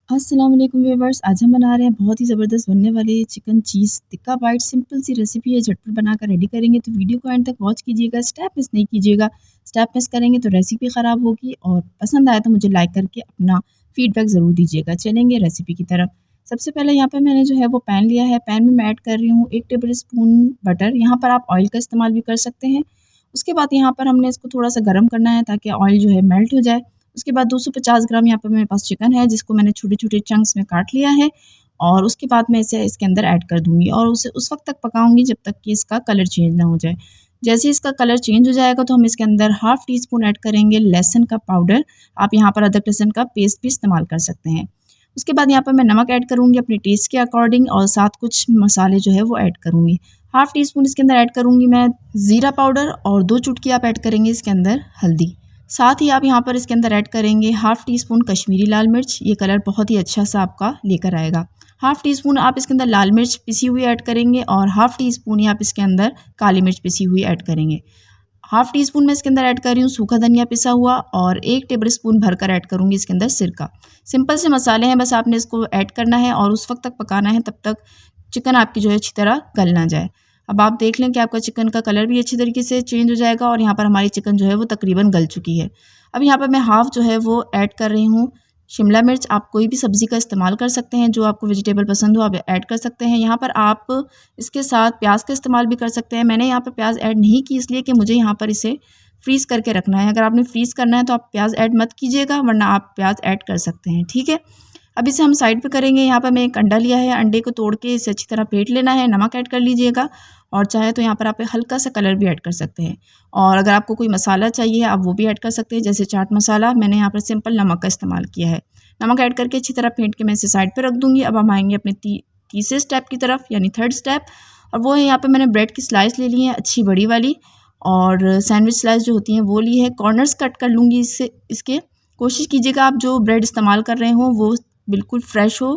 अस्सलाम वालेकुम व्यूअर्स। आज हम बना रहे हैं बहुत ही ज़बरदस्त बनने वाली chicken cheese tikka bite. Simple सी रेसिपी है, झटपट बनाकर रेडी करेंगे। तो वीडियो को एंड तक वॉच कीजिएगा, स्टेप मिस नहीं कीजिएगा। स्टेप मिस करेंगे तो रेसिपी ख़राब होगी। और पसंद आए तो मुझे लाइक करके अपना फीडबैक ज़रूर दीजिएगा। चलेंगे रेसिपी की तरफ। सबसे पहले यहाँ पर मैंने जो है वो पैन लिया है। पैन में मैं ऐड कर रही हूँ 1 टेबल स्पून बटर। यहाँ पर आप ऑयल का इस्तेमाल भी कर सकते हैं। उसके बाद यहाँ पर हमने इसको थोड़ा-सा गर्म करना है ताकि ऑयल जो है मेल्ट हो जाए। उसके बाद 250 ग्राम यहाँ पे मेरे पास चिकन है, जिसको मैंने छोटे-छोटे चंक्स में काट लिया है। और उसके बाद मैं इसे इसके अंदर ऐड कर दूँगी और उसे उस वक़्त तक पकाऊँगी जब तक कि इसका कलर चेंज ना हो जाए। जैसे ही इसका कलर चेंज हो जाएगा तो हम इसके अंदर हाफ़ टी स्पून ऐड करेंगे लहसुन का पाउडर। आप यहाँ पर अदरक लहसुन का पेस्ट भी इस्तेमाल कर सकते हैं। उसके बाद यहाँ पर मैं नमक ऐड करूँगी अपने टेस्ट के अकॉर्डिंग और साथ कुछ मसाले जो है वो ऐड करूँगी। हाफ़ टी स्पून इसके अंदर ऐड करूँगी मैं ज़ीरा पाउडर और 2 चुटकी आप ऐड करेंगे इसके अंदर हल्दी। साथ ही आप यहाँ पर इसके अंदर ऐड करेंगे हाफ़ टी स्पून कश्मीरी लाल मिर्च। ये कलर बहुत ही अच्छा सा आपका लेकर आएगा। हाफ़ टी स्पून आप इसके अंदर लाल मिर्च पिसी हुई ऐड करेंगे और हाफ़ टी स्पून ही आप इसके अंदर काली मिर्च पिसी हुई ऐड करेंगे। हाफ़ टी स्पून मैं इसके अंदर ऐड कर रही हूँ सूखा धनिया पिसा हुआ और 1 टेबल स्पून भरकर ऐड करूँगी इसके अंदर सिरका। सिंपल से मसाले हैं, बस आपने इसको ऐड करना है और उस वक़्त तक पकाना है तब तक चिकन आपकी जो है अच्छी तरह गल ना जाए। अब आप देख लें कि आपका चिकन का कलर भी अच्छी तरीके से चेंज हो जाएगा और यहाँ पर हमारी चिकन जो है वो तकरीबन गल चुकी है। अब यहाँ पर मैं हाफ़ जो है वो ऐड कर रही हूँ शिमला मिर्च। आप कोई भी सब्ज़ी का इस्तेमाल कर सकते हैं, जो आपको वेजिटेबल पसंद हो आप ऐड कर सकते हैं। यहाँ पर आप इसके साथ प्याज का इस्तेमाल भी कर सकते हैं। मैंने यहाँ पर प्याज ऐड नहीं की इसलिए कि मुझे यहाँ पर इसे फ्रीज़ करके रखना है। अगर आपने फ्रीज़ करना है तो आप प्याज ऐड मत कीजिएगा, वरना आप प्याज ऐड कर सकते हैं, ठीक है। अब इसे हम साइड पे करेंगे। यहाँ पर मैं एक अंडा लिया है, अंडे को तोड़ के इसे अच्छी तरह फेंट लेना है। नमक ऐड कर लीजिएगा और चाहे तो यहाँ पर आप हल्का सा कलर भी ऐड कर सकते हैं। और अगर आपको कोई मसाला चाहिए आप वो भी ऐड कर सकते हैं, जैसे चाट मसाला। मैंने यहाँ पर सिंपल नमक का इस्तेमाल किया है। नमक ऐड करके अच्छी तरह फेंट के मैं इसे साइड पे रख दूँगी। अब हम आएँगे अपने तीसरे स्टेप की तरफ, यानी थर्ड स्टेप। और वो है यहाँ पे मैंने ब्रेड की स्लाइस ले ली है अच्छी बड़ी वाली, और सैंडविच स्लाइस जो होती हैं वो ली है। कॉर्नर्स कट कर लूँगी इससे इसके। कोशिश कीजिएगा आप जो ब्रेड इस्तेमाल कर रहे हों वो बिल्कुल फ्रेश हो।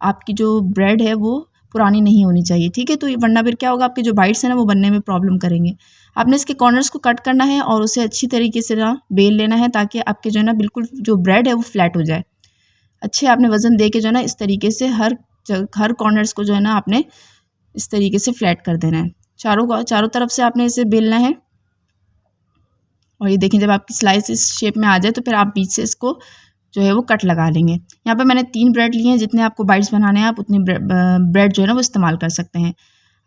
आपकी जो ब्रेड है वो पुरानी नहीं होनी चाहिए, ठीक है। तो वरना फिर क्या होगा, आपके जो बाइट्स हैं ना वो बनने में प्रॉब्लम करेंगे। आपने इसके कॉर्नर्स को कट करना है और उसे अच्छी तरीके से ना बेल लेना है ताकि आपके जो है ना बिल्कुल जो ब्रेड है वो फ्लैट हो जाए। अच्छे आपने वज़न दे के जो है ना इस तरीके से हर कॉर्नर्स को जो है ना आपने इस तरीके से फ्लैट कर देना है। चारों तरफ से आपने इसे बेलना है। और ये देखें, जब आपकी स्लाइस इस शेप में आ जाए तो फिर आप बीच से इसको जो है वो कट लगा लेंगे। यहाँ पे मैंने 3 ब्रेड लिए हैं, जितने आपको बाइट्स बनाने हैं आप उतने ब्रेड जो है ना वो इस्तेमाल कर सकते हैं।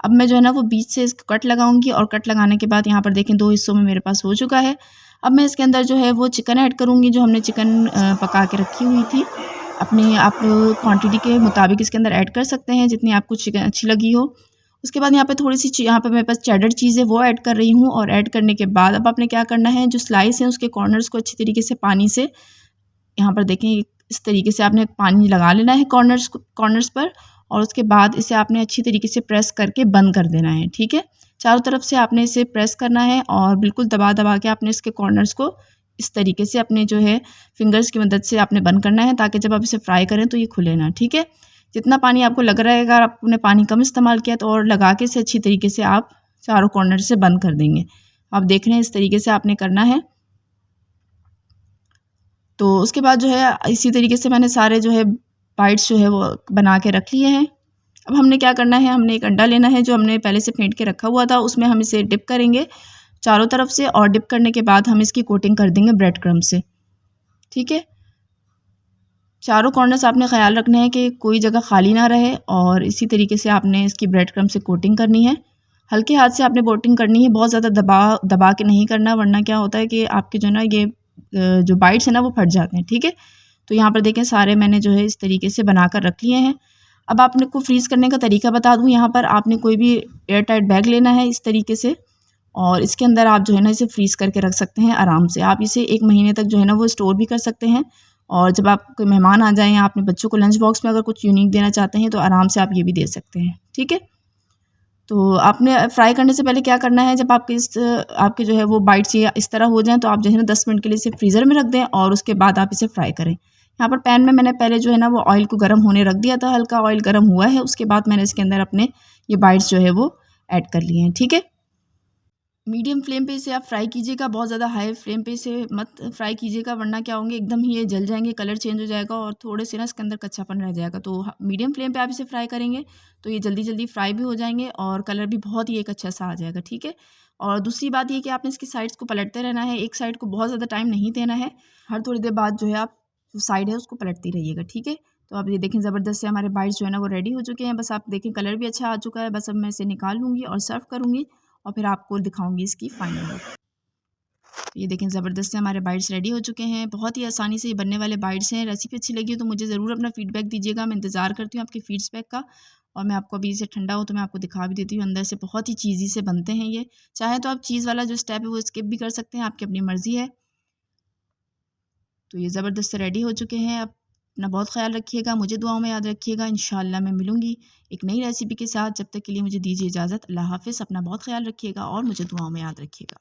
अब मैं जो है ना वो बीच से इसको कट लगाऊंगी और कट लगाने के बाद यहाँ पर देखें 2 हिस्सों में मेरे पास हो चुका है। अब मैं इसके अंदर जो है वो चिकन ऐड करूँगी, जो हमने चिकन पका के रखी हुई थी। अपनी आप क्वांटिटी के मुताबिक इसके अंदर ऐड कर सकते हैं, जितनी आपको चिकन अच्छी लगी हो। उसके बाद यहाँ पे थोड़ी-सी यहाँ पे मेरे पास चेडर चीज़ है वो ऐड कर रही हूँ। और ऐड करने के बाद अब आपने क्या करना है, जो स्लाइस है उसके कॉर्नर्स को अच्छी तरीके से पानी से, यहाँ पर देखें इस तरीके से आपने पानी लगा लेना है कॉर्नर्स पर। और उसके बाद इसे आपने अच्छी तरीके से प्रेस करके बंद कर देना है, ठीक है। चारों तरफ से आपने इसे प्रेस करना है और बिल्कुल दबा-दबा के आपने इसके कॉर्नर्स को इस तरीके से अपने जो है फिंगर्स की मदद से आपने बंद करना है, ताकि जब आप इसे फ्राई करें तो ये खुले ना, ठीक है। जितना पानी आपको लग रहा है, अगर आपने पानी कम इस्तेमाल किया तो और लगा के इसे अच्छी तरीके से आप चारों कॉर्नर से बंद कर देंगे। आप देख रहे हैं इस तरीके से आपने करना है। तो उसके बाद जो है इसी तरीके से मैंने सारे जो है बाइट्स जो है वो बना के रख लिए हैं। अब हमने क्या करना है, हमने एक अंडा लेना है जो हमने पहले से फेंट के रखा हुआ था, उसमें हम इसे डिप करेंगे चारों तरफ से। और डिप करने के बाद हम इसकी कोटिंग कर देंगे ब्रेड क्रम्ब से, ठीक है। चारों कॉर्नर्स आपने ख़्याल रखना है कि कोई जगह खाली ना रहे और इसी तरीके से आपने इसकी ब्रेड क्रम्ब से कोटिंग करनी है। हल्के हाथ से आपने कोटिंग करनी है, बहुत ज़्यादा दबा के नहीं करना, वरना क्या होता है कि आपके जो है ना ये जो बाइट्स हैं ना वो फट जाते हैं, ठीक है। तो यहाँ पर देखें सारे मैंने जो है इस तरीके से बना कर रख लिए हैं। अब आपने को फ्रीज़ करने का तरीका बता दूँ, यहाँ पर आपने कोई भी एयर टाइट बैग लेना है इस तरीके से, और इसके अंदर आप जो है ना इसे फ्रीज़ करके रख सकते हैं आराम से। आप इसे 1 महीने तक जो है ना वो स्टोर भी कर सकते हैं। और जब आप कोई मेहमान आ जाएँ या अपने बच्चों को लंच बॉक्स में अगर कुछ यूनिक देना चाहते हैं तो आराम से आप ये भी दे सकते हैं, ठीक है। तो आपने फ्राई करने से पहले क्या करना है, जब आपके जो है वो बाइट्स ये इस तरह हो जाएँ तो आप जो है ना 10 मिनट के लिए इसे फ्रीज़र में रख दें और उसके बाद आप इसे फ्राई करें। यहाँ पर पैन में मैंने पहले जो है ना वो ऑयल को गर्म होने रख दिया था, हल्का ऑयल गर्म हुआ है, उसके बाद मैंने इसके अंदर अपने ये बाइट्स जो है वो ऐड कर लिए हैं, ठीक है। मीडियम फ्लेम पे इसे आप फ्राई कीजिएगा, बहुत ज़्यादा हाई फ्लेम पे इसे मत फ्राई कीजिएगा, वरना क्या होंगे एकदम ही ये जल जाएंगे, कलर चेंज हो जाएगा और थोड़े से ना इसके अंदर कच्चापन रह जाएगा। तो मीडियम फ्लेम पे आप इसे फ्राई करेंगे तो ये जल्दी जल्दी फ्राई भी हो जाएंगे और कलर भी बहुत ही एक अच्छा सा आ जाएगा, ठीक है। और दूसरी बात ये कि आपने इसकी साइड्स को पलटते रहना है, एक साइड को बहुत ज़्यादा टाइम नहीं देना है, हर थोड़ी देर बाद जो है आप जो साइड है उसको पलटती रहिएगा, ठीक है। तो अब ये देखें ज़बरदस्त से हमारे बाइट्स जो है ना वो रेडी हो चुके हैं। बस आप देखें कलर भी अच्छा आ चुका है। बस अब मैं इसे निकाल लूँगी और सर्व करूँगी और फिर आपको दिखाऊँगी इसकी फाइनल लुक। तो ये देखें ज़बरदस्त से हमारे बाइट्स रेडी हो चुके हैं। बहुत ही आसानी से ये बनने वाले बाइट्स हैं। रेसिपी अच्छी लगी हो तो मुझे ज़रूर अपना फीडबैक दीजिएगा। मैं इंतज़ार करती हूँ आपके फीडबैक का। और मैं आपको अभी इसे ठंडा हो तो मैं आपको दिखा भी देती हूँ। अंदर से बहुत ही चीज़ी से बनते हैं ये। चाहे तो आप चीज़ वाला जो स्टेप है वो स्किप भी कर सकते हैं, आपकी अपनी मर्ज़ी है। तो ये ज़बरदस्त से रेडी हो चुके हैं। अब अपना बहुत ख़्याल रखिएगा, मुझे दुआओं में याद रखिएगा। इंशाअल्लाह मैं मिलूँगी एक नई रेसिपी के साथ। जब तक के लिए मुझे दीजिए इजाज़त। अल्लाह हाफ़िज़। अपना बहुत ख़्याल रखिएगा और मुझे दुआओं में याद रखिएगा।